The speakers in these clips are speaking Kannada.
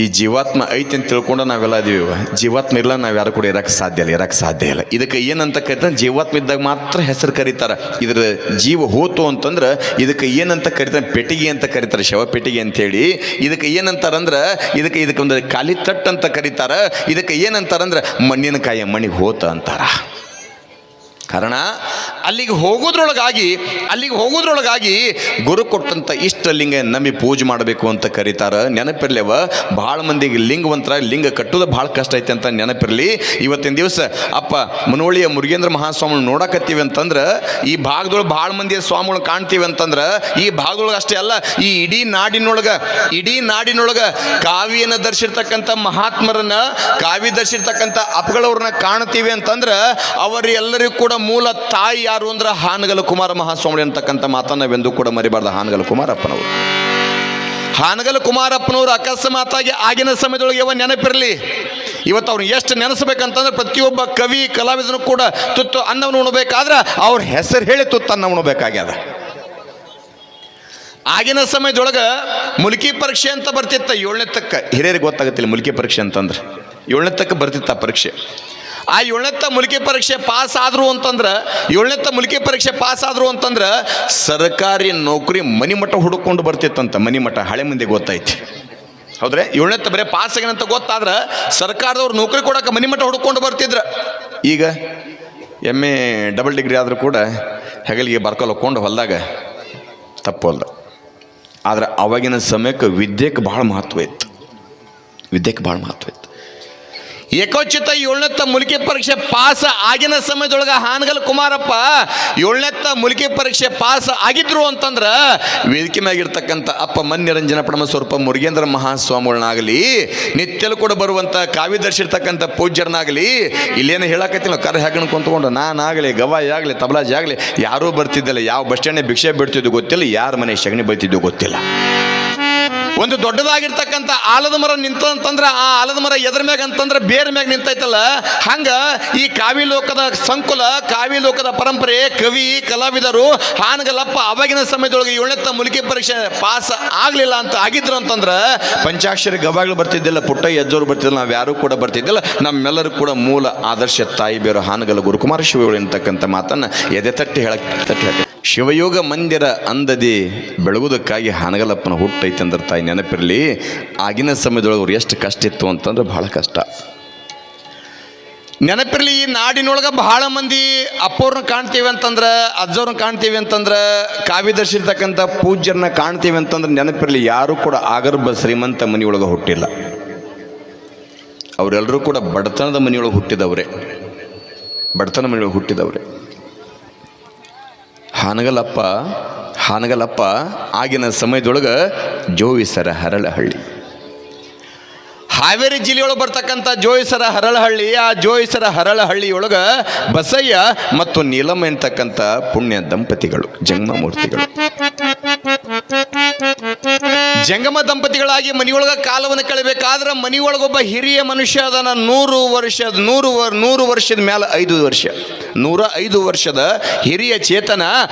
ಈ ಜೀವಾತ್ಮ ಐತಿ ಅಂತ ತಿಳ್ಕೊಂಡು ನಾವೆಲ್ಲ ಅದೀವಿ. ಜೀವಾತ್ಮ ಇಲ್ಲ, ನಾವು ಯಾರು ಕೂಡ ಇರಕ್ಕೆ ಸಾಧ್ಯ ಇಲ್ಲ. ಇದಕ್ಕೆ ಏನಂತ ಕರಿತಾರೆ? ಜೀವಾತ್ಮ ಇದ್ದಾಗ ಮಾತ್ರ ಹೆಸರು ಕರೀತಾರೆ. ಇದ್ರ ಜೀವ ಹೋತು ಅಂತಂದ್ರೆ ಇದಕ್ಕೆ ಏನಂತ ಕರಿತಾರೆ? ಪೆಟ್ಟಿಗೆ ಅಂತ ಕರೀತಾರೆ, ಶವ ಪೆಟ್ಟಿಗೆ ಅಂತೇಳಿ. ಇದಕ್ಕೆ ಏನಂತಾರಂದ್ರೆ ಇದಕ್ಕೆ ಒಂದು ಖಾಲಿ ತಟ್ಟು ಅಂತ ಕರೀತಾರೆ. ಇದಕ್ಕೆ ಏನಂತಾರಂದ್ರೆ ಮಣ್ಣಿನ ಕಾಯಿ ಮಣ್ಣಿಗೆ ಹೋತ ಅಂತಾರ. ಕಾರಣ ಅಲ್ಲಿಗೆ ಹೋಗೋದ್ರೊಳಗಾಗಿ ಗುರು ಕೊಟ್ಟಂಥ ಇಷ್ಟಲಿಂಗ ನಂಬಿ ಪೂಜೆ ಮಾಡಬೇಕು ಅಂತ ಕರೀತಾರೆ. ನೆನಪಿರ್ಲಿವ ಭಾಳ ಮಂದಿಗೆ ಲಿಂಗವಂತರ ಲಿಂಗ ಕಟ್ಟೋದು ಭಾಳ ಕಷ್ಟ ಐತೆ ಅಂತ ನೆನಪಿರಲಿ. ಇವತ್ತಿನ ದಿವಸ ಅಪ್ಪ ಮುನೋಳಿಯ ಮುರುಗೇಂದ್ರ ಮಹಾಸ್ವಾಮಿಗಳು ನೋಡಕತ್ತೀವಿ ಅಂತಂದ್ರೆ ಈ ಭಾಗದೊಳಗೆ ಭಾಳ ಮಂದಿಯ ಸ್ವಾಮಿಗಳು ಕಾಣ್ತೀವಿ ಅಂತಂದ್ರೆ ಈ ಭಾಗದೊಳಗೆ ಅಷ್ಟೇ ಅಲ್ಲ, ಈ ಇಡೀ ನಾಡಿನೊಳಗೆ ಕಾವಿಯನ್ನು ಧರಿಸಿರ್ತಕ್ಕಂಥ ಮಹಾತ್ಮರನ್ನ, ಕಾವಿ ಧರಿಸಿರ್ತಕ್ಕಂಥ ಅಪ್ಗಳವ್ರನ್ನ ಕಾಣ್ತೀವಿ ಅಂತಂದ್ರೆ ಅವರೆಲ್ಲರಿಗೂ ಕೂಡ ಮೂಲ ತಾಯಿ ಯಾರು ಅಂದ್ರೆ ಹಾನಗಲ್ ಕುಮಾರ ಮಹಾಸ್ವಾಮಿ ಅಂತಕ್ಕಂಥ ಮಾತನ್ನ ನಾವೆಂದೂ ಕೂಡ ಮರಿಬಾರ್ದು. ಹಾನಗಲ್ ಕುಮಾರಪ್ಪನವರು ಅಕಸ್ಮಾತಾಗಿ ಆಗಿನ ಸಮಯದೊಳಗೆ ನೆನಪಿರಲಿ. ಇವತ್ತು ಅವ್ರು ಎಷ್ಟು ನೆನೆಸ್ಬೇಕಂತಂದ್ರೆ ಪ್ರತಿಯೊಬ್ಬ ಕವಿ ಕಲಾವಿದನು ಕೂಡ ತುತ್ತು ಅನ್ನವನ್ನು ಉಣಬೇಕಾದ್ರೆ ಅವ್ರ ಹೆಸರು ಹೇಳಿ ತುತ್ತು ಅನ್ನ ಉಣಬೇಕಾಗ್ಯದ. ಆಗಿನ ಸಮಯದೊಳಗೆ ಮುಲ್ಕಿ ಪರೀಕ್ಷೆ ಅಂತ ಬರ್ತಿತ್ತ. 7ನೇ ತಕ್ಕ ಹಿರಿಯರಿಗೆ ಗೊತ್ತಾಗತ್ತಿಲ್ಲ ಮುಲ್ಕಿ ಪರೀಕ್ಷೆ ಅಂತಂದ್ರೆ. 7ನೇ ತಕ್ಕ ಬರ್ತಿತ್ತ ಪರೀಕ್ಷೆ. ಆ 7ನೇ ಮುಲ್ಕಿ ಪರೀಕ್ಷೆ ಪಾಸ್ ಆದ್ರು ಅಂತಂದ್ರೆ ಸರ್ಕಾರಿ ನೌಕರಿ ಮನಿಮಠ ಹುಡುಕೊಂಡು ಬರ್ತಿತ್ತಂತ. ಮನಿಮಠ ಹಳೆ ಮಂದಿ ಗೊತ್ತೈತಿ, ಹೌದ್ರೆ? 7ನೇ ಬರೀ ಪಾಸ್ ಆಗಿನಂತ ಗೊತ್ತಾದ್ರೆ ಸರ್ಕಾರದವ್ರು ನೌಕರಿ ಕೊಡೋಕೆ ಮನಿಮಠ ಹುಡುಕೊಂಡು ಬರ್ತಿದ್ರು. ಈಗ MA ಡಬಲ್ ಡಿಗ್ರಿ ಆದರೂ ಕೂಡ ಹೆಗಲಿಗೆ ಬರ್ಕೊಲ್ ಹೋಗ್ಕೊಂಡು ಹೊಲ್ದಾಗ ತಪ್ಪೋಲ್ದ. ಆದ್ರೆ ಅವಾಗಿನ ಸಮಯಕ್ಕೆ ವಿದ್ಯೆಗೆ ಭಾಳ ಮಹತ್ವ ಇತ್ತು. ಏಕೋಚಿತ 7ನೇ ಮುಲ್ಕಿ ಪರೀಕ್ಷೆ ಪಾಸ್ ಆಗಿನ ಸಮಯದೊಳಗೆ ಹಾನಗಲ್ ಕುಮಾರಪ್ಪ 7ನೇ ಮುಲ್ಕಿ ಪರೀಕ್ಷೆ ಪಾಸ್ ಆಗಿದ್ರು ಅಂತಂದ್ರೆ ವೇದಿಕೆ ಮ್ಯಾಗಿರ್ತಕ್ಕಂಥ ಅಪ್ಪ ಮನ್ಯರಂಜನ ಪರಮ ಸ್ವರೂಪ ಮುರುಗೇಂದ್ರ ಮಹಾಸ್ವಾಮಿಗಳನ್ನಾಗಲಿ, ನಿತ್ಯಲು ಕೂಡ ಬರುವಂಥ ಕಾವಿ ಧರಿಸಿರ್ತಕ್ಕಂಥ ಪೂಜ್ಯರನ್ನಾಗಲಿ, ಇಲ್ಲೇನು ಹೇಳಕತ್ತಿಲ್ಲ ಕರೆ ಹಾಕೊಂಡು ಕುಂತ್ಕೊಂಡು ನಾನಾಗಲಿ ಗವಾಯಿ ಆಗಲಿ ತಬಲಾಜಿ ಆಗಲಿ ಯಾರೂ ಬರ್ತಿದ್ದಿಲ್ಲ. ಯಾವ ಬಸ್ ಸ್ಟ್ಯಾಂಡ್ ಭಿಕ್ಷೆ ಬಿಡ್ತಿದ್ದು ಗೊತ್ತಿಲ್ಲ, ಯಾರ ಮನೆ ಸಗಣಿ ಬೈತಿದ್ದು ಗೊತ್ತಿಲ್ಲ. ಒಂದು ದೊಡ್ಡದಾಗಿರ್ತಕ್ಕಂಥ ಆಲದ ಮರ ನಿಂತಂತಂದ್ರೆ ಆ ಆಲದ ಮರ ಎದ್ರ ಮ್ಯಾಗ ಅಂತಂದ್ರೆ ಬೇರೆ ಮ್ಯಾಗ ನಿಂತೈತಲ್ಲ, ಹಂಗ ಈ ಕಾವಿ ಲೋಕದ ಸಂಕುಲ, ಕಾವಿ ಲೋಕದ ಪರಂಪರೆ, ಕವಿ ಕಲಾವಿದರು ಹಾನಗಲ್ಲಪ್ಪ ಅವಾಗಿನ ಸಮಯದೊಳಗೆ 7ನೇ ಮುಲ್ಕಿ ಪರೀಕ್ಷೆ ಪಾಸ್ ಆಗಲಿಲ್ಲ ಅಂತ ಆಗಿದ್ರು ಅಂತಂದ್ರೆ ಪಂಚಾಕ್ಷರಿ ಗವಾಗಳು ಬರ್ತಿದ್ದಿಲ್ಲ, ಪುಟ್ಟ ಯಜ್ಜೋರು ಬರ್ತಿದ್ದಿಲ್ಲ, ನಾವು ಯಾರು ಕೂಡ ಬರ್ತಿದ್ದಿಲ್ಲ. ನಮ್ಮೆಲ್ಲರೂ ಕೂಡ ಮೂಲ ಆದರ್ಶ ತಾಯಿ ಬೇರು ಹಾನಗಲ್ ಗುರುಕುಮಾರ ಶಿವಗಳು ಎನ್ನತಕ್ಕಂಥ ಮಾತನ್ನು ಎದೆ ತಟ್ಟಿ ಹೇಳಕ್ಕೆ ಶಿವಯೋಗ ಮಂದಿರ ಅಂದದಿ ಬೆಳಗುವುದಕ್ಕಾಗಿ ಹಾನಗಲ್ಲಪ್ಪನ ಹುಟ್ಟೈತೆ ಅಂದ್ರೆ ತಾಯಿ ನೆನಪಿರಲಿ. ಆಗಿನ ಸಮಯದೊಳಗೆ ಅವ್ರು ಎಷ್ಟು ಕಷ್ಟ ಇತ್ತು ಅಂತಂದ್ರೆ ಭಾಳ ಕಷ್ಟ ನೆನಪಿರಲಿ. ಈ ನಾಡಿನೊಳಗೆ ಬಹಳ ಮಂದಿ ಅಪ್ಪವ್ರನ್ನ ಕಾಣ್ತೀವಿ ಅಂತಂದ್ರೆ, ಅಜ್ಜವ್ರನ್ನ ಕಾಣ್ತೀವಿ ಅಂತಂದ್ರೆ, ಕಾವಿ ಧರಿಸಿರ್ತಕ್ಕಂಥ ಪೂಜ್ಯರನ್ನ ಕಾಣ್ತೀವಿ ಅಂತಂದ್ರೆ ನೆನಪಿರಲಿ ಯಾರೂ ಕೂಡ ಆಗರ್ಭ ಶ್ರೀಮಂತ ಮನೆಯೊಳಗೆ ಹುಟ್ಟಿಲ್ಲ. ಅವರೆಲ್ಲರೂ ಕೂಡ ಬಡತನದ ಮನೆಯೊಳಗೆ ಹುಟ್ಟಿದವ್ರೆ. ಹಾನಗಲ್ಲಪ್ಪ ಆಗಿನ ಸಮಯದೊಳಗೆ ಜೋಯಿಸರ ಹರಳಹಳ್ಳಿ, ಹಾವೇರಿ ಜಿಲ್ಲೆಯೊಳಗೆ ಬರ್ತಕ್ಕಂಥ ಜೋಯಿಸರ ಹರಳಹಳ್ಳಿ, ಆ ಜೋಯಿಸರ ಹರಳಹಳ್ಳಿಯೊಳಗೆ ಬಸಯ್ಯ ಮತ್ತು ನೀಲಮ್ಮ ಎಂತಕ್ಕಂಥ ಪುಣ್ಯ ದಂಪತಿಗಳು, ಜಂಗಮ ದಂಪತಿಗಳಾಗಿ ಮನೆಯೊಳಗೆ ಕಾಲವನ್ನು ಕಳಿಬೇಕಾದ್ರೆ ಮನೆಯೊಳಗೊಬ್ಬ ಹಿರಿಯ ಮನುಷ್ಯ ಅದನ್ನ 100 ವರ್ಷದ ಮೇಲೆ 105 ವರ್ಷದ ಹಿರಿಯ ಚೇತನ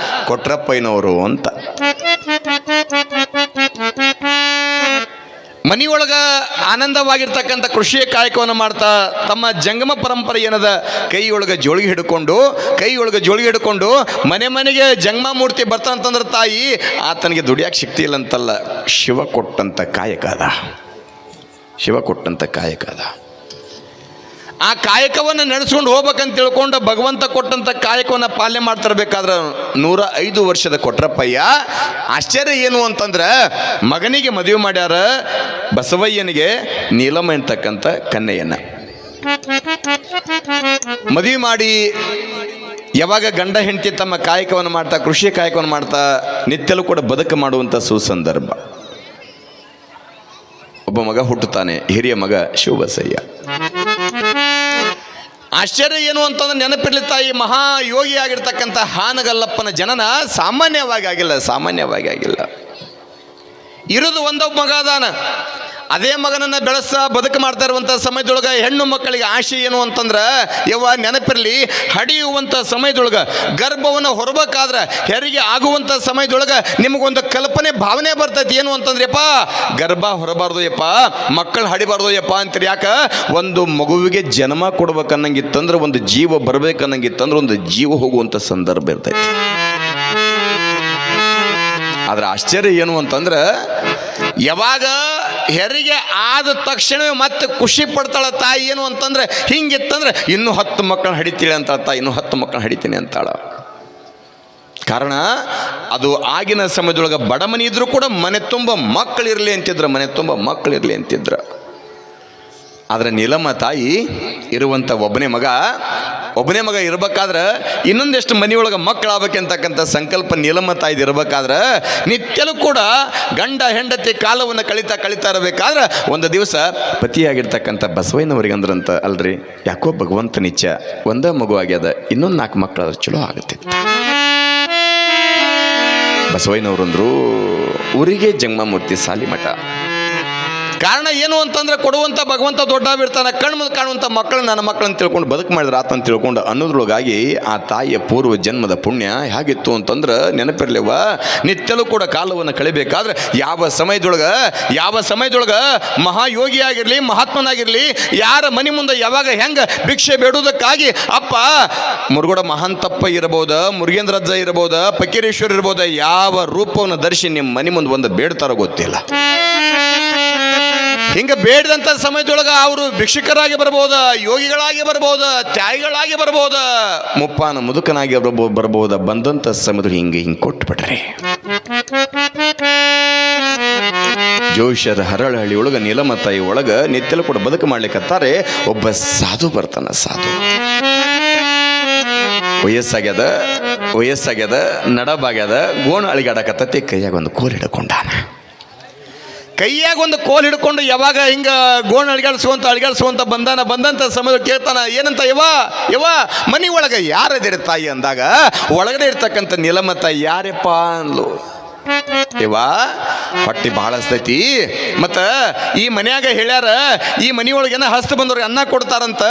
ಕೊಟ್ರಪ್ಪಯ್ಯನವರು ಅಂತ. ಮನೆಯೊಳಗ ಆನಂದವಾಗಿರ್ತಕ್ಕಂಥ ಕೃಷಿಯ ಕಾಯಕವನ್ನು ಮಾಡ್ತಾ ತಮ್ಮ ಜಂಗಮ ಪರಂಪರೆ ಏನದ ಕೈಯೊಳಗೆ ಜೋಳಿಗೆ ಹಿಡ್ಕೊಂಡು ಮನೆಗೆ ಜಂಗಮ ಮೂರ್ತಿ ಬರ್ತಾನಂತಂದ್ರೆ ತಾಯಿ ಆತನಿಗೆ ದುಡಿಯಾಕೆ ಶಕ್ತಿ ಇಲ್ಲ ಅಂತಲ್ಲ, ಶಿವ ಕೊಟ್ಟಂಥ ಕಾಯಕ ಅದ. ಆ ಕಾಯಕವನ್ನು ನಡೆಸ್ಕೊಂಡು ಹೋಗ್ಬೇಕಂತ ತಿಳ್ಕೊಂಡು ಭಗವಂತ ಕೊಟ್ಟಂಥ ಕಾಯಕವನ್ನು ಪಾಲನೆ ಮಾಡ್ತಿರ್ಬೇಕಾದ್ರೆ 105 ವರ್ಷದ ಕೊಟ್ರಪ್ಪಯ್ಯ ಆಶ್ಚರ್ಯ ಏನು ಅಂತಂದ್ರೆ ಮಗನಿಗೆ ಮದುವೆ ಮಾಡ್ಯಾರ ಬಸವಯ್ಯನಿಗೆ ನೀಲಮ್ಮ ಎಂತಕ್ಕಂಥ ಕನ್ಯೆಯನ್ನ ಮದುವೆ ಮಾಡಿ ಯಾವಾಗ ಗಂಡ ಹೆಂಡತಿ ತಮ್ಮ ಕಾಯಕವನ್ನು ಮಾಡ್ತಾ, ಕೃಷಿ ಕಾಯಕವನ್ನು ಮಾಡ್ತಾ ನಿತ್ಯಲೂ ಕೂಡ ಬದುಕು ಮಾಡುವಂಥ ಸುಸಂದರ್ಭ. ಒಬ್ಬ ಮಗ ಹುಟ್ಟುತ್ತಾನೆ, ಹಿರಿಯ ಮಗ ಶಿವಬಸಯ್ಯ. ಆಶ್ಚರ್ಯ ಏನು ಅಂತಂದ್ರೆ ನೆನಪಿರ್ಲಿ ತಾಯಿ, ಮಹಾಯೋಗಿ ಆಗಿರ್ತಕ್ಕಂಥ ಹಾನಗಲ್ಲಪ್ಪನ ಜನನ ಸಾಮಾನ್ಯವಾಗಿ ಆಗಿಲ್ಲ. ಇರೋದು ಒಂದೊಬ್ಬ ಮಗ ಅದಾನ. ಅದೇ ಮಗನನ್ನ ಬೆಳೆಸ ಬದುಕು ಮಾಡ್ತಾ ಇರುವಂಥ ಸಮಯದೊಳಗೆ ಹೆಣ್ಣು ಮಕ್ಕಳಿಗೆ ಆಶೆ ಏನು ಅಂತಂದ್ರೆ ಯವ್ವ ನೆನಪಿರಲಿ, ಹಡಿಯುವಂಥ ಸಮಯದೊಳಗೆ ಗರ್ಭವನ್ನು ಹೊರಬೇಕಾದ್ರೆ ಹೆರಿಗೆ ಆಗುವಂಥ ಸಮಯದೊಳಗೆ ನಿಮಗೊಂದು ಕಲ್ಪನೆ ಭಾವನೆ ಬರ್ತೈತಿ. ಏನು ಅಂತಂದ್ರಪ್ಪ, ಗರ್ಭ ಹೊರಬಾರ್ದು ಯಪ್ಪ, ಮಕ್ಕಳು ಹಡಿಬಾರ್ದು ಯಪ್ಪ ಅಂತೀರಿ. ಯಾಕ? ಒಂದು ಮಗುವಿಗೆ ಜನ್ಮ ಕೊಡ್ಬೇಕನ್ನಂಗಿತ್ತಂದ್ರೆ, ಒಂದು ಜೀವ ಬರ್ಬೇಕನ್ನಂಗಿತ್ತಂದ್ರೆ ಒಂದು ಜೀವ ಹೋಗುವಂಥ ಸಂದರ್ಭ ಇರ್ತೈತಿ. ಆದ್ರೆ ಆಶ್ಚರ್ಯ ಏನು ಅಂತಂದ್ರೆ, ಯಾವಾಗ ಹೆರಿಗೆ ಆದ ತಕ್ಷಣವೇ ಮತ್ತೆ ಖುಷಿ ಪಡ್ತಾಳ ತಾಯಿ. ಏನು ಅಂತಂದ್ರೆ, ಹಿಂಗಿತ್ತಂದ್ರೆ ಇನ್ನೂ 10 ಮಕ್ಕಳು ಹಡಿತೀನಿ ಅಂತಾಳ ತಾಯಿ, ಇನ್ನೂ 10 ಮಕ್ಕಳು ಹಡಿತೀನಿ ಅಂತಾಳ. ಕಾರಣ ಅದು ಆಗಿನ ಸಮಯದೊಳಗೆ ಬಡ ಮನೆ ಇದ್ರು ಕೂಡ ಮನೆ ತುಂಬ ಮಕ್ಕಳಿರಲಿ ಅಂತಿದ್ರು, ಮನೆ ತುಂಬ ಮಕ್ಕಳಿರಲಿ ಅಂತಿದ್ರು. ಆದರೆ ನೀಲಮ್ಮ ತಾಯಿ ಇರುವಂಥ ಒಬ್ಬನೇ ಮಗ ಇರ್ಬೇಕಾದ್ರೆ ಇನ್ನೊಂದೆಷ್ಟು ಮನೆಯೊಳಗೆ ಮಕ್ಕಳಾಗಬೇಕಂತಕ್ಕಂಥ ಸಂಕಲ್ಪ ನೀಲಮ್ಮ ತಾಯಿದು ಇರ್ಬೇಕಾದ್ರೆ ನಿತ್ಯಲೂ ಕೂಡ ಗಂಡ ಹೆಂಡತಿ ಕಾಲವನ್ನು ಕಳಿತಾ ಇರಬೇಕಾದ್ರೆ ಒಂದು ದಿವಸ ಪತಿಯಾಗಿರ್ತಕ್ಕಂಥ ಬಸವಯ್ಯನವರಿಗೆ ಅಂದ್ರಂತ, ಅಲ್ರಿ ಯಾಕೋ ಭಗವಂತನ ಇಚ್ಛೆ, ಒಂದೇ ಮಗು ಆಗ್ಯದ, ಇನ್ನೊಂದು 4 ಮಕ್ಕಳಾದ್ರೆ ಚಲೋ ಆಗುತ್ತಿತ್ತು. ಬಸವಯ್ಯನವರಂದ್ರು ಊರಿಗೆ ಜಂಗಮಮೂರ್ತಿ ಸಾಲಿಮಠ. ಕಾರಣ ಏನು ಅಂತಂದ್ರೆ, ಕೊಡುವಂಥ ಭಗವಂತ ದೊಡ್ಡವಿರ್ತಾನೆ, ಕಣ್ಮುಂದೆ ಕಾಣುವಂಥ ಮಕ್ಕಳು ನನ್ನ ಮಕ್ಕಳನ್ನು ತಿಳ್ಕೊಂಡು ಬದುಕು ಮಾಡಿದ್ರೆ ಆತಂತ ತಿಳ್ಕೊಂಡು ಅನ್ನೋದ್ರೊಳಗಾಗಿ ಆ ತಾಯಿಯ ಪೂರ್ವ ಜನ್ಮದ ಪುಣ್ಯ ಹೇಗಿತ್ತು ಅಂತಂದ್ರೆ, ನೆನಪಿರ್ಲಿವ ನಿತ್ಯಲೂ ಕೂಡ ಕಾಲವನ್ನು ಕಳಿಬೇಕಾದ್ರೆ ಯಾವ ಸಮಯದೊಳಗೆ ಮಹಾಯೋಗಿಯಾಗಿರಲಿ, ಮಹಾತ್ಮನಾಗಿರಲಿ, ಯಾರ ಮನೆ ಮುಂದೆ ಯಾವಾಗ ಹೆಂಗೆ ಭಿಕ್ಷೆ ಬೇಡುವುದಕ್ಕಾಗಿ ಅಪ್ಪ ಮುರುಗೋಡ ಮಹಾಂತಪ್ಪ ಇರಬಹುದು, ಮುರುಗೇಂದ್ರಜ್ಜ ಇರಬಹುದು, ಫಕೀರೇಶ್ವರ ಇರಬಹುದು, ಯಾವ ರೂಪವನ್ನು ಧರಿಸಿ ನಿಮ್ಮ ಮನೆ ಮುಂದೆ ಒಂದು ಬೇಡ್ತಾರೋ ಗೊತ್ತಿಲ್ಲ. ಹಿಂಗೆ ಬೇಡಿದಂಥ ಸಮಯದೊಳಗೆ ಅವರು ಭಿಕ್ಷುಕರಾಗಿ ಬರ್ಬೋದ, ಯೋಗಿಗಳಾಗಿ ಬರ್ಬೋದ, ತ್ಯಾಗಿಗಳಾಗಿ ಬರ್ಬೋದ, ಮುಪ್ಪಾನ ಮುದುಕನಾಗಿ ಬರ್ಬೋದ. ಬಂದಂಥ ಸಮಯದಲ್ಲಿ ಹಿಂಗೆ ಕೊಟ್ಟು ಬಿಡ್ರಿ. ಜೋಯಿಷರ ಹರಳಹಳ್ಳಿ ಒಳಗೆ ನೀಲಮ್ಮ ತಾಯಿ ಒಳಗೆ ನಿತ್ಯಲು ಕೂಡ ಬದುಕು ಮಾಡ್ಲಿಕ್ಕತ್ತಾರೆ. ಒಬ್ಬ ಸಾಧು ಬರ್ತಾನ. ಸಾಧು ವಯಸ್ಸಾಗ್ಯದ ನಡಬಾಗ್ಯದ, ಗೋಣ ಅಳಿಗಾಡಕತ್ತತಿ, ಕೈಯಾಗ ಒಂದು ಕೋಲ್ ಹಿಡ್ಕೊಂಡಾನ. ಕೈಯಾಗ ಒಂದು ಕೋಲ್ ಹಿಡ್ಕೊಂಡು ಯಾವಾಗ ಹಿಂಗ ಗೋಣ ಅಳಿಗಾಡಿಸುವಂತ ಬಂದಂತ ಸಮಯದಲ್ಲಿ ಕೇಳ್ತಾನ, ಏನಂತ ಯವ ಮನಿ ಒಳಗೆ ಯಾರದಿರ ತಾಯಿ ಅಂದಾಗ ಒಳಗಡೆ ಇರ್ತಕ್ಕಂಥ ನೀಲಮ್ಮ ತಾಯಿ ಯಾರಪ್ಪ ಅಂದ್ಲು. ಹೊಟ್ಟಿ ಬಹಳ ಹಸ್ತೈತಿ, ಮತ್ತ ಈ ಮನ್ಯಾಗ ಹೇಳ್ಯಾರ ಈ ಮನಿಯೊಳಗೇನ ಹಸ್ತ ಬಂದವ್ರಿಗೆ ಅನ್ನ ಕೊಡ್ತಾರಂತ,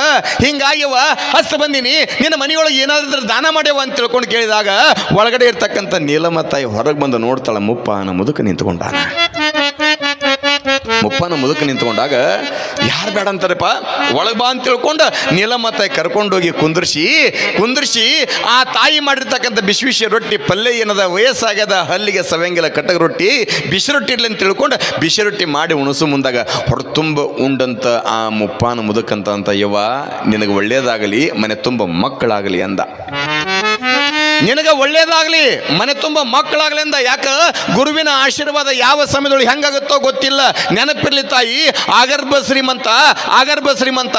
ಹಿಂಗಾಗ್ಯವ ಹಸ್ತ ಬಂದಿನಿ, ನಿನ್ನ ಮನಿಯೊಳಗೆ ಏನಾದ್ರೂ ದಾನ ಮಾಡ್ಯವ ಅಂತ ತಿಳ್ಕೊಂಡು ಕೇಳಿದಾಗ ಒಳಗಡೆ ಇರ್ತಕ್ಕಂಥ ನೀಲಮ್ಮ ತಾಯಿ ಹೊರಗೆ ಬಂದು ನೋಡ್ತಾಳ. ಮುಪ್ಪಾನ ಮುದುಕ ನಿಂತ್ಕೊಂಡಾನ. ಮುಪ್ಪನ ಮುದುಕ ನಿಂತ್ಕೊಂಡಾಗ ಯಾರು ಬೇಡ ಅಂತಾರಪ್ಪ, ಒಳಗೆ ಬಾ ಅಂತ ತಿಳ್ಕೊಂಡು ನೀಲಮ್ಮ ತಾಯಿ ಕರ್ಕೊಂಡೋಗಿ ಕುಂದ್ರಿಸಿ ಆ ತಾಯಿ ಮಾಡಿರ್ತಕ್ಕಂಥ ಬಿಸಿ ರೊಟ್ಟಿ ಪಲ್ಯ ಏನದ ವಯಸ್ಸಾಗ್ಯದ, ಹಲ್ಲಿಗೆ ಸವೆಂಗಿಲ್ಲ, ಕಟಕ ರೊಟ್ಟಿ ಬಿಸಿ ರೊಟ್ಟಿ ಇರ್ಲಿ ಅಂತ ತಿಳ್ಕೊಂಡು ಬಿಸಿ ರೊಟ್ಟಿ ಮಾಡಿ ಉಣಸು ಮುಂದಾಗ ಹೊರತುಂಬ ಉಂಡಂತ ಆ ಮುಪ್ಪಾನ ಮುದುಕಂತ ಯವ್ವ ನಿನಗೆ ಒಳ್ಳೇದಾಗಲಿ, ಮನೆ ತುಂಬ ಮಕ್ಕಳಾಗಲಿ ಅಂದ. ನಿನಗೆ ಒಳ್ಳೇದಾಗಲಿ, ಮನೆ ತುಂಬ ಮಕ್ಕಳಾಗಲಿ ಅಂದ. ಯಾಕ? ಗುರುವಿನ ಆಶೀರ್ವಾದ ಯಾವ ಸಮಯದೊಳಗೆ ಹೆಂಗಾಗುತ್ತೋ ಗೊತ್ತಿಲ್ಲ. ನೆನಪಿರ್ಲಿ ತಾಯಿ, ಆಗರ್ಭ ಶ್ರೀಮಂತ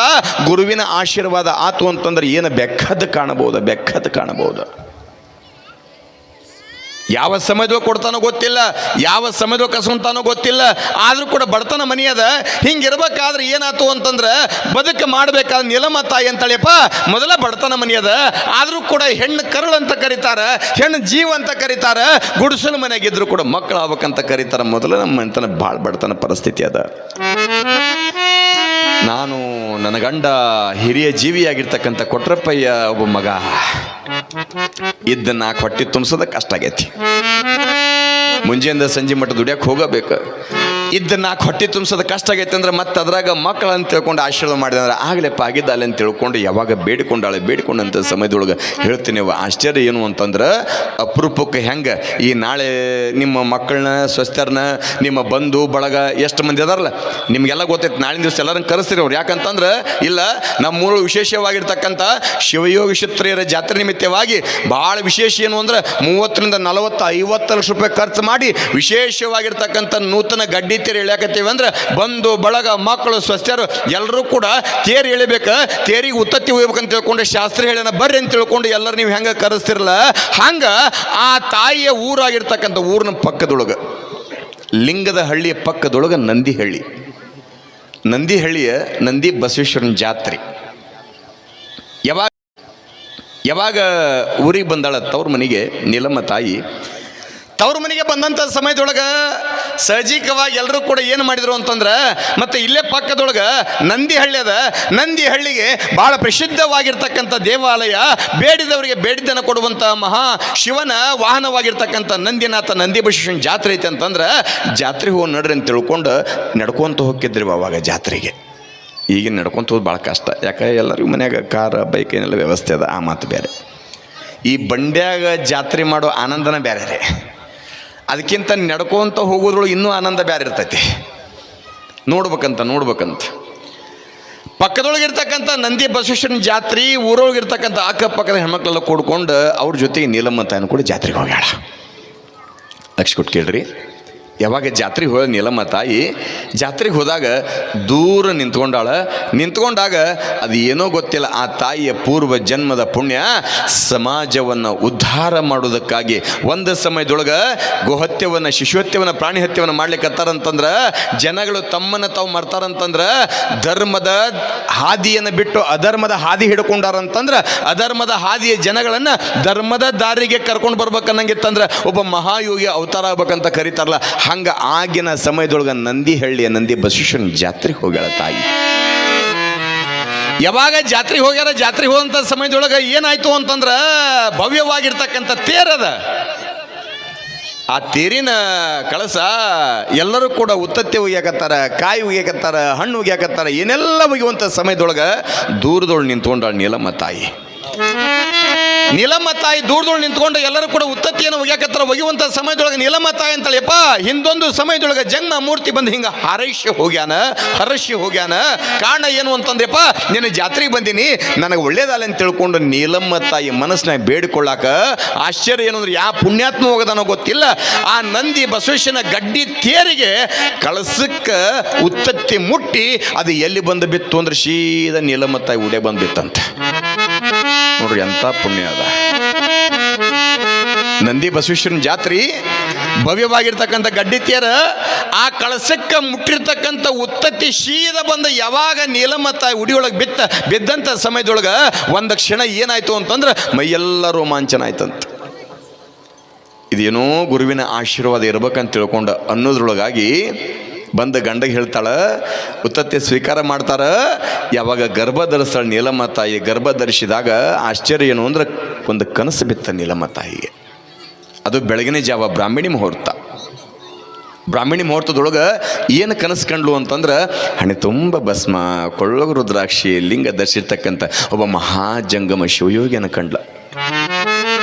ಗುರುವಿನ ಆಶೀರ್ವಾದ ಆತು ಅಂತಂದ್ರೆ ಏನು ಬೆಕ್ಕದ್ದು ಕಾಣಬಹುದು. ಯಾವ ಸಮಯದೊಳಗೆ ಕೊಡ್ತಾನೋ ಗೊತ್ತಿಲ್ಲ, ಯಾವ ಸಮಯದೊಳಗೆ ಕಸ್ಕೊಂತಾನೋ ಗೊತ್ತಿಲ್ಲ. ಆದರೂ ಕೂಡ ಬಡತನ ಮನೆಯದ. ಹಿಂಗಿರ್ಬೇಕಾದ್ರೆ ಏನಾಯ್ತು ಅಂತಂದ್ರೆ, ಬದುಕು ಮಾಡಬೇಕಾದ್ರೆ ನೀಲಮ್ಮ ತಾಯಿ ಅಂತಾಳೆಪ್ಪ ಮೊದಲ ಬಡತನ ಮನೆಯದ. ಆದರೂ ಕೂಡ ಹೆಣ್ಣು ಕರಳು ಅಂತ ಕರೀತಾರ, ಹೆಣ್ಣು ಜೀವ ಅಂತ ಕರೀತಾರ, ಗುಡಿಸಲು ಮನೆಯಾಗಿದ್ರು ಕೂಡ ಮಕ್ಕಳು ಆಗ್ಬೇಕಂತ ಕರೀತಾರ. ಮೊದಲ ನಮ್ಮ ಮನೆತನ ಭಾಳ ಬಡತನ ಪರಿಸ್ಥಿತಿ ಅದ. ನಾನು ನನ್ನ ಗಂಡ ಹಿರಿಯ ಜೀವಿಯಾಗಿರ್ತಕ್ಕಂಥ ಕೊಟ್ರಪ್ಪಯ್ಯ ಒಬ್ಬ ಮಗ ಇದನ್ನ ಹೊಟ್ಟಿ ತುಂಬಿಸೋದ ಕಷ್ಟ ಆಗೈತಿ. ಮುಂಜಾನೆ ಸಂಜೆ ಮಟ್ಟ ದುಡಿಯಕ್ಕೆ ಹೋಗಬೇಕು. ಇದನ್ನ ಹೊಟ್ಟಿ ತುಂಬಿಸೋದು ಕಷ್ಟ ಆಗೈತೆ ಅಂದ್ರೆ ಮತ್ತೆ ಅದ್ರಾಗ ಮಕ್ಕಳು ಅಂತ ತಿಳ್ಕೊಂಡು ಆಶೀರ್ವಾದ ಮಾಡಿದ್ರೆ ಆಗಲೆಪ್ಪ ಆಗಿದ್ದಲ್ಲ ಅಂತ ತಿಳ್ಕೊಂಡು ಯಾವಾಗ ಬೇಡಿಕೊಂಡಂಥ ಸಮಯದೊಳಗೆ ಹೇಳ್ತೀನಿ. ಆಶ್ಚರ್ಯ ಏನು ಅಂತಂದ್ರೆ, ಅಪರೂಪಕ್ಕೆ ಹೆಂಗೆ ಈ ನಾಳೆ ನಿಮ್ಮ ಮಕ್ಕಳನ್ನ ಸ್ವಸ್ಥರನ್ನ ನಿಮ್ಮ ಬಂಧು ಬಳಗ ಎಷ್ಟು ಮಂದಿ ಅದಾರಲ್ಲ ನಿಮಗೆಲ್ಲ ಗೊತ್ತೈತೆ. ನಾಳಿನ ದಿವಸ ಎಲ್ಲರನ್ನ ಕರೆಸ್ತೀರಿ ಅವ್ರು. ಯಾಕಂತಂದ್ರೆ ಇಲ್ಲ, ನಮ್ಮೂರು ವಿಶೇಷವಾಗಿರ್ತಕ್ಕಂಥ ಶಿವಯೋಗಿ ಕ್ಷತ್ರಿಯರ ಜಾತ್ರೆ ನಿಮಿತ್ತವಾಗಿ ಭಾಳ ವಿಶೇಷ ಏನು ಅಂದ್ರೆ 30 ರಿಂದ 40 50 ಲಕ್ಷ ರೂಪಾಯಿ ಖರ್ಚು ಮಾಡಿ ವಿಶೇಷವಾಗಿರ್ತಕ್ಕಂಥ ನೂತನ ಗಡ್ಡಿ ತೇರು ಎಳ್ಯಾಕತ್ತೀವಿ ಅಂದ್ರೆ ಬಂದು ಬಳಗ ಮಕ್ಕಳು ಸ್ವಸ್ಥರು ಎಲ್ಲರೂ ಕೂಡ ತೇರು ಎಳಿಬೇಕು. ತೇರಿಗೆ ಉತ್ತತ್ತಿ ಹೋಗ್ಬೇಕಂತ ತಿಳ್ಕೊಂಡು ಶಾಸ್ತ್ರ ಹೇಳ್ಯಾನ ಬರ್ರಿ ಅಂತ ತಿಳ್ಕೊಂಡು ಎಲ್ಲರೂ ನೀವು ಹೆಂಗೆ ಕರೆಸ್ತಿರಲ್ಲ ಹಂಗ ಆ ತಾಯಿಯ ಊರಾಗಿರ್ತಕ್ಕಂಥ ಊರಿನ ಪಕ್ಕದೊಳಗೆ ಲಿಂಗದ ಹಳ್ಳಿಯ ಪಕ್ಕದೊಳಗೆ ನಂದಿಹಳ್ಳಿಯ ನಂದಿ ಬಸವೇಶ್ವರನ ಜಾತ್ರೆ ಯಾವಾಗ ಊರಿಗೆ ಬಂದಾಳ ತವ್ರ ಮನೆಗೆ ನೀಲಮ್ಮ ತಾಯಿ ತವ್ರ ಮನೆಗೆ ಬಂದಂಥ ಸಮಯದೊಳಗೆ ಸಹಜಿಕವಾಗಿ ಎಲ್ಲರೂ ಕೂಡ ಏನು ಮಾಡಿದ್ರು ಅಂತಂದ್ರೆ, ಮತ್ತು ಇಲ್ಲೇ ಪಕ್ಕದೊಳಗೆ ನಂದಿ ಹಳ್ಳಿ ಅದ. ನಂದಿ ಹಳ್ಳಿಗೆ ಭಾಳ ಪ್ರಸಿದ್ಧವಾಗಿರ್ತಕ್ಕಂಥ ದೇವಾಲಯ, ಬೇಡಿದವರಿಗೆ ಬೇಡಿದ್ದನ್ನು ಕೊಡುವಂಥ ಮಹಾ ಶಿವನ ವಾಹನವಾಗಿರ್ತಕ್ಕಂಥ ನಂದಿನಾಥ ನಂದಿ ಬಸವೇಶ್ವರನ ಜಾತ್ರೆ ಐತೆ ಅಂತಂದ್ರೆ, ಜಾತ್ರೆಗೆ ಹೋಗಿ ನಡ್ರಿ ಅಂತ ತಿಳ್ಕೊಂಡು ನಡ್ಕೊಂತ ಹೋಗಿದ್ರಿ ಅವಾಗ ಜಾತ್ರೆಗೆ. ಈಗಿನ ನಡ್ಕೊಂತ ಹೋದ್ ಭಾಳ ಕಷ್ಟ, ಯಾಕೆ ಎಲ್ಲರಿಗೂ ಮನ್ಯಾಗ ಕಾರ್ ಬೈಕ್ ಏನೆಲ್ಲ ವ್ಯವಸ್ಥೆ ಅದ, ಆ ಮಾತು ಬೇರೆ. ಈ ಬಂಡ್ಯಾಗ ಜಾತ್ರೆ ಮಾಡೋ ಆನಂದನ ಬೇರೆ ರೀ. ಅದಕ್ಕಿಂತ ನಡ್ಕೊಂತ ಹೋಗೋದ್ರೊಳಗೆ ಇನ್ನೂ ಆನಂದ ಬೇರೆ ಇರ್ತೈತಿ. ನೋಡ್ಬೇಕಂತ ಪಕ್ಕದೊಳಗಿರ್ತಕ್ಕಂಥ ನಂದಿ ಬಸವೇಶ್ವರನ ಜಾತ್ರೆ, ಊರೊಳಗಿರ್ತಕ್ಕಂಥ ಅಕ್ಕಪಕ್ಕದ ಹೆಣ್ಮಕ್ಳೆಲ್ಲ ಕೂಡ್ಕೊಂಡು ಅವ್ರ ಜೊತೆಗೆ ನೀಲಮ್ಮ ತಾಯಿನೂ ಕೂಡ ಜಾತ್ರೆಗೆ ಹೋಗ್ಯಾಳ. ಲಕ್ಷ ಕೊಟ್ಟು ಕೇಳ್ರಿ, ಯಾವಾಗ ಜಾತ್ರೆಗೆ ಹೋದ ನೀಲಮ್ಮ ತಾಯಿ ಜಾತ್ರೆಗೆ ಹೋದಾಗ ದೂರ ನಿಂತ್ಕೊಂಡಾಗ ಅದು ಏನೋ ಗೊತ್ತಿಲ್ಲ, ಆ ತಾಯಿಯ ಪೂರ್ವ ಜನ್ಮದ ಪುಣ್ಯ ಸಮಾಜವನ್ನು ಉದ್ಧಾರ ಮಾಡೋದಕ್ಕಾಗಿ ಒಂದು ಸಮಯದೊಳಗೆ ಗೋಹತ್ಯವನ್ನು, ಶಿಶುಹತ್ಯವನ್ನು, ಪ್ರಾಣಿ ಹತ್ಯವನ್ನು ಮಾಡ್ಲಿಕ್ಕತ್ತಾರಂತಂದ್ರೆ, ಜನಗಳು ತಮ್ಮನ್ನು ತಾವು ಮರ್ತಾರಂತಂದ್ರೆ, ಧರ್ಮದ ಹಾದಿಯನ್ನು ಬಿಟ್ಟು ಅಧರ್ಮದ ಹಾದಿ ಹಿಡ್ಕೊಂಡಾರಂತಂದ್ರೆ, ಅಧರ್ಮದ ಹಾದಿಯ ಜನಗಳನ್ನು ಧರ್ಮದ ದಾರಿಗೆ ಕರ್ಕೊಂಡು ಬರ್ಬೇಕನ್ನಂಗಿತ್ತಂದ್ರೆ ಒಬ್ಬ ಮಹಾಯೋಗಿ ಅವತಾರ ಆಗ್ಬೇಕಂತ ಕರೀತಾರಲ್ಲ, ಹಂಗೆ ಆಗಿನ ಸಮಯದೊಳಗೆ ನಂದಿಹಳ್ಳಿಯ ನಂದಿ ಬಸವೇಶ್ವರನ ಜಾತ್ರೆಗೆ ಹೋಗ್ಯಾಳ ತಾಯಿ. ಯಾವಾಗ ಜಾತ್ರೆಗೆ ಹೋಗ್ಯಾರ, ಜಾತ್ರೆಗೆ ಹೋದಂಥ ಸಮಯದೊಳಗೆ ಏನಾಯ್ತು ಅಂತಂದ್ರೆ, ಭವ್ಯವಾಗಿರ್ತಕ್ಕಂಥ ತೇರದ, ಆ ತೇರಿನ ಕಳಸ ಎಲ್ಲರೂ ಕೂಡ ಉತ್ತತ್ತಿ ಒಗ್ಯಾಕತ್ತಾರ, ಕಾಯಿ ಒಗ್ಯಾಕತ್ತಾರ, ಹಣ್ಣು ಒಗ್ಯಾಕತ್ತಾರ, ಏನೆಲ್ಲ ಒಗೆಯುವಂಥ ಸಮಯದೊಳಗೆ ದೂರದೊಳಗೆ ನಿಂತ್ಕೊಂಡಾಳ ನೀಲಮ್ಮ ತಾಯಿ. ನೀಲಮ್ಮ ತಾಯಿ ದೂರದೊಳಗೆ ನಿಂತ್ಕೊಂಡು ಎಲ್ಲರೂ ಕೂಡ ಉತ್ತತ್ತಿಯನ್ನು ಒಗ್ಯಾಕತ್ತಾರ. ಒಗೆಯುವಂಥ ಸಮಯದೊಳಗೆ ನೀಲಮ್ಮ ತಾಯಿ ಅಂತಾಳೆ, ಯಪ್ಪ ಹಿಂದೊಂದು ಸಮಯದೊಳಗೆ ಜಂಗ ಮೂರ್ತಿ ಬಂದು ಹಿಂಗೆ ಹರಸಿ ಹೋಗ್ಯಾನ. ಕಾರಣ ಏನು ಅಂತಂದ್ರಪ್ಪ, ನೀನು ಜಾತ್ರೆಗೆ ಬಂದೀನಿ, ನನಗೆ ಒಳ್ಳೇದಲ್ಲ ಅಂತ ತಿಳ್ಕೊಂಡು ನೀಲಮ್ಮ ತಾಯಿ ಮನಸ್ಸಿನಾಗ ಬೇಡಿಕೊಳ್ಳಾಕ ಆಶ್ಚರ್ಯ ಏನು ಅಂದ್ರೆ, ಯಾವ ಪುಣ್ಯಾತ್ಮ ಹೋಗೋದನೋ ಗೊತ್ತಿಲ್ಲ, ಆ ನಂದಿ ಬಸವೇಶ್ವರನ ಗಡ್ಡಿ ತೇರಿಗೆ ಕಳಸಕ್ಕೆ ಉತ್ತತ್ತಿ ಮುಟ್ಟಿ ಅದು ಎಲ್ಲಿ ಬಂದು ಬಿತ್ತು ಅಂದ್ರೆ ಸೀದಾ ನೀಲಮ್ಮ ತಾಯಿ ಉಡೆ ಬಂದು ಬಿತ್ತಂತೆ. ನೋಡ್ರಿ ಎಂಥ ಪುಣ್ಯ ಅದ. ನಂದಿ ಬಸವೇಶ್ವರನ ಜಾತ್ರೆ ಭವ್ಯವಾಗಿರ್ತಕ್ಕಂಥ ಗಡ್ಡಿ ತೇರ, ಆ ಕಳಸಕ್ಕೆ ಮುಟ್ಟಿರ್ತಕ್ಕಂಥ ಉತ್ತತ್ತಿ ಶೀದ ಬಂದ ಯಾವಾಗ ನೀಲಮ್ಮ ತಾಯಿ ಉಡಿಯೊಳಗೆ ಬಿದ್ದಂಥ ಸಮಯದೊಳಗೆ ಒಂದು ಕ್ಷಣ ಏನಾಯ್ತು ಅಂತಂದ್ರೆ ಮೈಯೆಲ್ಲ ರೋಮಾಂಚನ ಆಯ್ತಂತ. ಇದೇನೋ ಗುರುವಿನ ಆಶೀರ್ವಾದ ಇರ್ಬೇಕಂತ ತಿಳ್ಕೊಂಡು ಅನ್ನೋದ್ರೊಳಗಾಗಿ ಬಂದ ಗಂಡಗೆ ಹೇಳ್ತಾಳ, ಉತ್ತತ್ತಿ ಸ್ವೀಕಾರ ಮಾಡ್ತಾರ. ಯಾವಾಗ ಗರ್ಭ ಧರಿಸ್ತಾಳ ನೀಲಮ್ಮ ತಾಯಿ, ಗರ್ಭ ಧರಿಸಿದಾಗ ಆಶ್ಚರ್ಯ ಏನು ಅಂದ್ರೆ, ಒಂದು ಕನಸು ಬಿತ್ತ ನೀಲಮ್ಮ ತಾಯಿಗೆ. ಅದು ಬೆಳಗಿನ ಜಾವ ಬ್ರಾಹ್ಮಣಿ ಮುಹೂರ್ತದೊಳಗೆ ಏನು ಕನಸು ಕಂಡ್ಲು ಅಂತಂದ್ರೆ, ಹಣೆ ತುಂಬ ಭಸ್ಮ, ಕೊಳ್ಳಗ ರುದ್ರಾಕ್ಷಿ, ಲಿಂಗ ಧರಿಸಿರ್ತಕ್ಕಂಥ ಒಬ್ಬ ಮಹಾಜಂಗಮ ಶಿವಯೋಗಿಯನ್ನು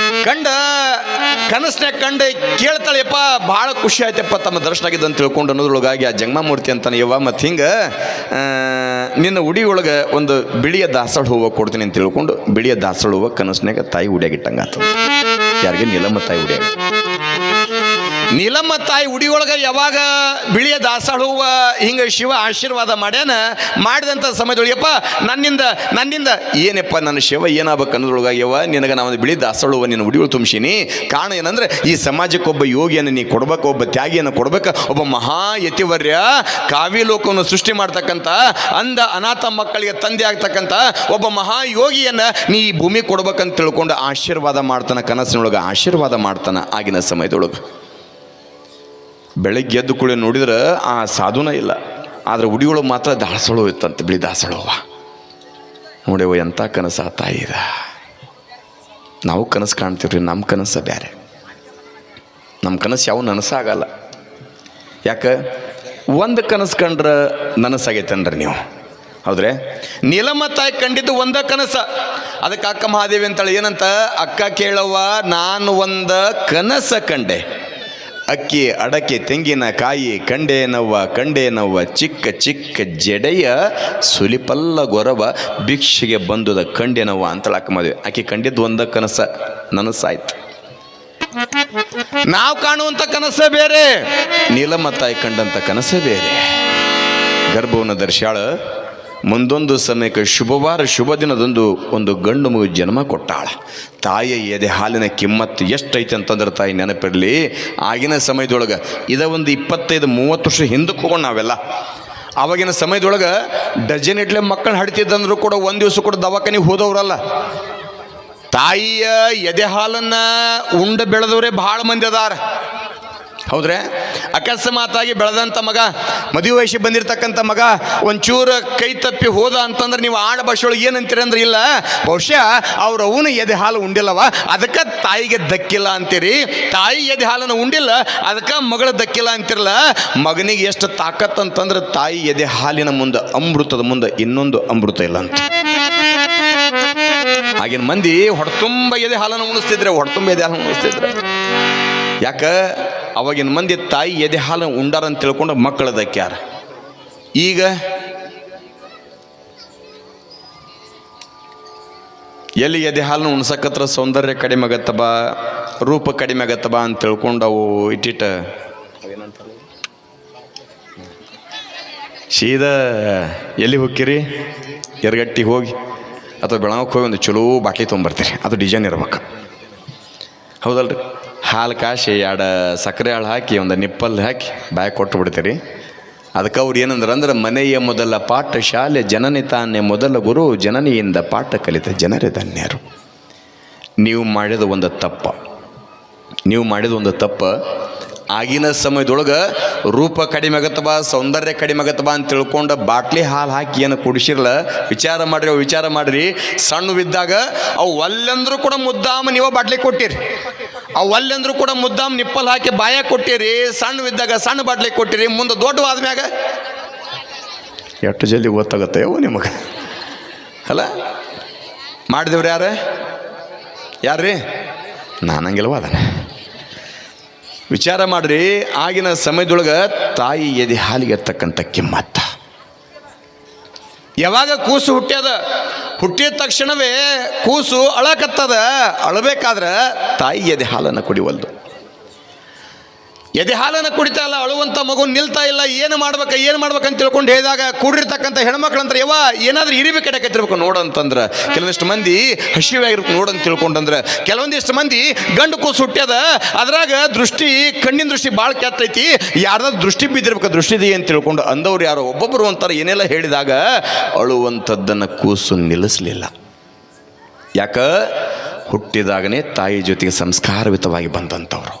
ಕನಸ್ನಾಗ ಕಂಡು ಕೇಳ್ತಾಳೆಯಪ್ಪ, ಭಾಳ ಖುಷಿ ಆಯ್ತಪ್ಪ ತಮ್ಮ ದರ್ಶನ ಆಗಿದೆ ಅಂತ ತಿಳ್ಕೊಂಡು ಅನ್ನೋದ್ರೊಳಗಾಗಿ ಆ ಜಂಗಮ ಮೂರ್ತಿ ಅಂತಾನೆ, ಯವ್ವ ಮತ್ತು ಹಿಂಗೆ ನಿನ್ನ ಉಡಿ ಒಳಗೆ ಒಂದು ಬಿಳಿಯ ದಾಸವಾಳ ಹೂವು ಕೊಡ್ತೀನಿ ಅಂತ ತಿಳ್ಕೊಂಡು ಬಿಳಿಯ ದಾಸವಾಳ ಹೂವು ಕನಸ್ನಾಗ ತಾಯಿ ಉಡಿಯಾಗಿಟ್ಟಂಗೆ ಆತ. ಯಾರಿಗೆ? ನೀಲಮ್ಮ ತಾಯಿ ಉಡಿಯಾಗ. ನೀಲಮ್ಮ ತಾಯಿ ಉಡಿಯೊಳಗೆ ಯಾವಾಗ ಬಿಳಿಯ ದಾಸವಾಳ ಹೂವು ಹಿಂಗೆ ಶಿವ ಆಶೀರ್ವಾದ ಮಾಡಿದಂಥ ಸಮಯದೊಳಗಪ್ಪ, ನನ್ನಿಂದ ಏನಪ್ಪ ನನ್ನ ಶಿವ ಏನಾಗಬೇಕು ಅನ್ನೋದ್ರೊಳಗಾಗಿ, ಯವ್ವ ನಿನಗೆ ನಾವು ಬಿಳಿ ದಾಸವಾಳ ಹೂವು ನಿನ್ನ ಉಡಿಯೊಳಗೆ ತುಂಬಿಸೀನಿ. ಕಾರಣ ಏನಂದ್ರೆ, ಈ ಸಮಾಜಕ್ಕೊಬ್ಬ ಯೋಗಿಯನ್ನು ನೀ ಕೊಡ್ಬೇಕು, ಒಬ್ಬ ತ್ಯಾಗಿಯನ್ನು ಕೊಡ್ಬೇಕು, ಒಬ್ಬ ಮಹಾ ಯತಿವರ್ಯ ಕಾವ್ಯ ಲೋಕವನ್ನು ಸೃಷ್ಟಿ ಮಾಡ್ತಕ್ಕಂಥ, ಅಂಧ ಅನಾಥ ಮಕ್ಕಳಿಗೆ ತಂದೆ ಆಗ್ತಕ್ಕಂಥ ಒಬ್ಬ ಮಹಾ ಯೋಗಿಯನ್ನು ನೀ ಈ ಭೂಮಿ ಕೊಡ್ಬೇಕಂತ ತಿಳ್ಕೊಂಡು ಆಶೀರ್ವಾದ ಮಾಡ್ತಾನೆ. ಕನಸಿನೊಳಗೆ ಆಶೀರ್ವಾದ ಮಾಡ್ತಾನೆ. ಆಗಿನ ಸಮಯದೊಳಗೆ ಬೆಳಗ್ಗೆ ಎದ್ದು ಕುಳಿ ನೋಡಿದ್ರೆ ಆ ಸಾಧುನ ಇಲ್ಲ, ಆದರೆ ಉಡಿಯೊಳಗೆ ಮಾತ್ರ ದಾಸವಾಳ ಇತ್ತಂತೆ, ಬಿಳಿ ದಾಸವಾಳ ಹೂವು. ನೋಡ್ಯವ ಎಂಥ ಕನಸು ಆ ತಾಯಿದ. ನಾವು ಕನಸು ಕಾಣ್ತೀವ್ರಿ, ನಮ್ಮ ಕನಸು ಬೇರೆ. ನಮ್ಮ ಕನಸು ಯಾವ ನನಸಾಗಲ್ಲ. ಯಾಕೆ? ಒಂದು ಕನಸು ಕಂಡ್ರೆ ನನಸಾಗೈತನ್ರಿ ನೀವು, ಹೌದ್ರೆ? ನೀಲಮ್ಮ ತಾಯಿ ಕಂಡಿದ್ದು ಒಂದ ಕನಸ. ಅದಕ್ಕೆ ಅಕ್ಕ ಮಹಾದೇವಿ ಅಂತಾಳೆ, ಏನಂತ? ಅಕ್ಕ ಕೇಳವ್ವ, ನಾನು ಒಂದ ಕನಸ ಕಂಡೆ, ಅಕ್ಕಿ ಅಡಕೆ ತೆಂಗಿನಕಾಯಿ ಕಂಡೇನವ್ವ ಚಿಕ್ಕ ಚಿಕ್ಕ ಜಡೆಯ ಸುಲಿಪಲ್ಲ ಗೊರವ ಭಿಕ್ಷೆಗೆ ಬಂದುದ ಕಂಡೇನವ್ವ ಅಂತಳ ಅಕ್ಕ ಮದುವೆ. ಆಕೆ ಕಂಡಿದ್ದು ಒಂದ ಕನಸ, ನನಸಾಯ್ತು. ನಾವು ಕಾಣುವಂಥ ಕನಸೇ ಬೇರೆ, ನೀಲಮ್ಮ ತಾಯಿ ಕಂಡಂಥ ಕನಸೇ ಬೇರೆ. ಗರ್ಭವನ್ನು ಧರಿಸ್ಯಾಳ. ಮುಂದೊಂದು ಸಮಯಕ್ಕೆ ಶುಭವಾರ ಶುಭ ದಿನದೊಂದು ಒಂದು ಗಂಡು ಮಗು ಜನ್ಮ ಕೊಟ್ಟಾಳ. ತಾಯಿಯ ಎದೆ ಹಾಲಿನ ಕಿಮ್ಮತ್ತು ಎಷ್ಟೈತೆ ಅಂತಂದ್ರೆ ತಾಯಿ ನೆನಪಿರಲಿ. ಆಗಿನ ಸಮಯದೊಳಗೆ ಒಂದು 25-30 ವರ್ಷ ಹಿಂದಕ್ಕೆ ಹೋಗೋಣ ನಾವೆಲ್ಲ. ಆವಾಗಿನ ಸಮಯದೊಳಗೆ ಡಜನ್ ಇಡ್ಲೆ ಮಕ್ಕಳು ಹಡ್ತಿದ್ದಂದ್ರೂ ಕೂಡ ಒಂದು ದಿವಸ ಕೂಡ ದವಾಖಾನೆಗೆ ಹೋದವ್ರಲ್ಲ. ತಾಯಿಯ ಎದೆ ಹಾಲನ್ನು ಉಂಡು ಬೆಳೆದವರೇ ಭಾಳ ಮಂದಿ ಅದಾರ. ಹೌದ್ರೆ? ಅಕಸ್ಮಾತಾಗಿ ಬೆಳೆದಂಥ ಮಗ, ಮದುವೆ ವಯಸ್ಸಿಗೆ ಬಂದಿರತಕ್ಕಂಥ ಮಗ ಒಂಚೂರು ಕೈ ತಪ್ಪಿ ಹೋದ ಅಂತಂದ್ರೆ ನೀವು ಆಡ ಭಾಷೆಯೊಳಗೆ ಏನಂತೀರಿ ಅಂದ್ರೆ, ಇಲ್ಲ ಬಹುಶಃ ಅವ್ರ ಅವನು ಎದೆ ಹಾಲು ಉಂಡಿಲ್ಲವ ಅದಕ್ಕೆ ತಾಯಿಗೆ ದಕ್ಕಿಲ್ಲ ಅಂತೀರಿ. ತಾಯಿ ಎದೆ ಹಾಲನ್ನು ಉಂಡಿಲ್ಲ ಅದಕ್ಕೆ ಮಗಳ ದಕ್ಕಿಲ್ಲ ಅಂತಿರಲ್ಲ. ಮಗನಿಗೆ ಎಷ್ಟು ತಾಕತ್ ಅಂತಂದ್ರೆ ತಾಯಿ ಎದೆ ಹಾಲಿನ ಮುಂದೆ, ಅಮೃತದ ಮುಂದೆ ಇನ್ನೊಂದು ಅಮೃತ ಇಲ್ಲ ಅಂತ. ಆಗಿನ ಮಂದಿ ಹೊಟ್ಟೆತುಂಬ ಎದೆ ಹಾಲನ್ನು ಉಣಿಸ್ತಿದ್ರೆ, ಹೊಟ್ಟೆತುಂಬ ಎದೆ ಹಾಲನ್ನು ಉಣಿಸ್ತಿದ್ರೆ. ಯಾಕ? ಅವಾಗಿನ ಮಂದಿ ತಾಯಿ ಎದೆ ಹಾಲು ಉಂಡಾರ ಅಂತ ತಿಳ್ಕೊಂಡು ಮಕ್ಕಳ ದಕ್ಕ್ಯಾರ. ಈಗ ಎಲ್ಲಿ ಎದೆ ಹಾಲನ್ನು ಉಣ್ಸಕತ್ರ ಸೌಂದರ್ಯ ಕಡಿಮೆ ಆಗತ್ತ ಬಾ, ರೂಪ ಕಡಿಮೆ ಆಗತ್ತ ಬಾ ಅಂತ ತಿಳ್ಕೊಂಡು ಅವು ಇಟ್ಟಿಟ್ಟ ಸೀದಾ ಎಲ್ಲಿ ಹೋಗ್ತೀರಿ? ಎರಗಟ್ಟಿಗೆ ಹೋಗಿ ಅಥವಾ ಬೆಳಗಾವಿಗೆ ಹೋಗಿ ಒಂದು ಚಲೋ ಬಾಟ್ಲಿ ತೊಗೊಂಬರ್ತೀರಿ. ಅದು ಡಿಸೈನ್ ಇರ್ಬೇಕು, ಹೌದಲ್ರಿ? ಹಾಲು ಕಾಶಿ 2 ಸಕ್ಕರೆ ಹಾಳು ಹಾಕಿ ಒಂದು ನಿಪ್ಪಲ್ ಹಾಕಿ ಬಾಯಿ ಕೊಟ್ಟು ಬಿಡ್ತೀರಿ. ಅದಕ್ಕೆ ಅವ್ರು ಏನಂದ್ರೆ ಮನೆಯ ಮೊದಲ ಪಾಠ ಶಾಲೆ, ಜನನಿ ತಾನೇ ಮೊದಲ ಗುರು, ಜನನಿಯಿಂದ ಪಾಠ ಕಲಿತ ಜನರೇ ಧನ್ಯರು. ನೀವು ಮಾಡಿದ ಒಂದು ತಪ್ಪ ಆಗಿನ ಸಮಯದೊಳಗೆ ರೂಪ ಕಡಿಮೆ ಆಗತ್ತಬಾ, ಸೌಂದರ್ಯ ಕಡಿಮೆ ಆಗತ್ತಬಾ ಅಂತ ತಿಳ್ಕೊಂಡು ಬಾಟ್ಲಿ ಹಾಲು ಹಾಕಿ ಏನು ಕುಡಿಸಿರಲ್ಲ. ವಿಚಾರ ಮಾಡಿರಿ. ಸಣ್ಣವಿದ್ದಾಗ ಅವು ಒಲ್ಲೆಂದ್ರೂ ಕೂಡ ಮುದ್ದಾಮ ನೀವು ಬಾಟ್ಲಿ ಕೊಟ್ಟಿರಿ, ಅವು ಒಲ್ಲೆಂದ್ರೂ ಕೂಡ ಮುದ್ದಾಮ ನಿಪ್ಪಲ್ ಹಾಕಿ ಬಾಯ ಕೊಟ್ಟಿರಿ. ಸಣ್ಣವಿದ್ದಾಗ ಸಣ್ಣ ಬಾಟ್ಲಿ ಕೊಟ್ಟಿರಿ. ಮುಂದೆ ದೊಡ್ಡವಾದ್ಮ್ಯಾಗ ಎಷ್ಟು ಜಲ್ದಿ ಗೊತ್ತಾಗತ್ತೆ ನಿಮಗೆ ಅಲ್ಲ? ಮಾಡಿದವ್ರು ಯಾರ್ರೀ? ನಾನಂಗಿಲ್ವ ಅದನ್ನ ವಿಚಾರ ಮಾಡ್ರಿ. ಆಗಿನ ಸಮಯದೊಳಗೆ ತಾಯಿ ಎದೆ ಹಾಲಿಗೆ ಇರ್ತಕ್ಕಂಥ ಕಿಮ್ಮತ್ತ. ಯಾವಾಗ ಕೂಸು ಹುಟ್ಟಿದ ತಕ್ಷಣವೇ ಕೂಸು ಅಳಕತ್ತದ. ಅಳಬೇಕಾದ್ರೆ ತಾಯಿ ಎದೆ ಹಾಲನ್ನು ಕುಡಿವಲ್ದು. ಎದೆ ಹಾಲನ್ನು ಕುಡಿತಾ ಇಲ್ಲ, ಅಳುವಂಥ ಮಗು ನಿಲ್ತಾ ಇಲ್ಲ. ಏನು ಮಾಡ್ಬೇಕಂತ ತಿಳ್ಕೊಂಡು ಹೇಳಿದಾಗ ಕೂಡಿರ್ತಕ್ಕಂಥ ಹೆಣ್ಮಕ್ಳಂದ್ರೆ ಯವ್ವ ಏನಾದ್ರೂ ಇರಿಬೇಕು ಕಡೆಕತ್ತಿರ್ಬೇಕು ನೋಡಂತಂದ್ರೆ, ಕೆಲವೊಂದಿಷ್ಟು ಮಂದಿ ಹಸಿವಾಗಿರ್ಬೇಕು ನೋಡಂತ ತಿಳ್ಕೊಂಡಂದ್ರೆ, ಕೆಲವೊಂದಿಷ್ಟು ಮಂದಿ ಗಂಡು ಕೂಸು ಹುಟ್ಟ್ಯದ ಅದ್ರಾಗ ಕಣ್ಣಿನ ದೃಷ್ಟಿ ಭಾಳ ಕೆಟ್ಟೈತಿ, ಯಾರ್ದಾದ್ರು ದೃಷ್ಟಿ ಬಿದ್ದಿರ್ಬೇಕು, ದೃಷ್ಟಿದೆ ಅಂತ ತಿಳ್ಕೊಂಡು ಅಂದವ್ರು ಯಾರೋ ಒಬ್ಬೊಬ್ಬರು ಅಂತಾರೆ. ಏನೆಲ್ಲ ಹೇಳಿದಾಗ ಅಳುವಂಥದ್ದನ್ನು ಕೂಸು ನಿಲ್ಲಿಸಲಿಲ್ಲ. ಯಾಕ? ಹುಟ್ಟಿದಾಗನೇ ತಾಯಿ ಜೊತೆಗೆ ಸಂಸ್ಕಾರಯುತವಾಗಿ ಬಂದಂಥವ್ರು.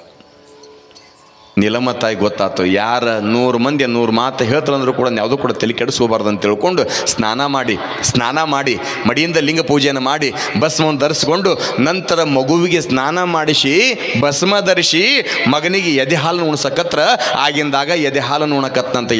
ನೀಲಮ್ಮ ತಾಯಿ ಗೊತ್ತಾಯ್ತು, ಯಾರ 100 ಮಂದಿ 100 ಮಾತು ಹೇಳ್ತಾರಂದ್ರೂ ಕೂಡ ಯಾವುದೂ ಕೂಡ ತಲೆ ಕೆಡಿಸ್ಕೋಬಾರ್ದು ಅಂತ ತಿಳ್ಕೊಂಡು ಸ್ನಾನ ಮಾಡಿ ಮಡಿಯಿಂದ ಲಿಂಗ ಪೂಜೆಯನ್ನು ಮಾಡಿ ಭಸ್ಮವನ್ನು ಧರಿಸ್ಕೊಂಡು ನಂತರ ಮಗುವಿಗೆ ಸ್ನಾನ ಮಾಡಿಸಿ ಭಸ್ಮ ಧರಿಸಿ ಮಗನಿಗೆ ಎದೆ ಹಾಲನ್ನು ಉಣ್ಸಕತ್ರ. ಆಗಿಂದಾಗ ಎದೆ ಹಾಲನ್ನು ಉಣಕತ್ನಂತ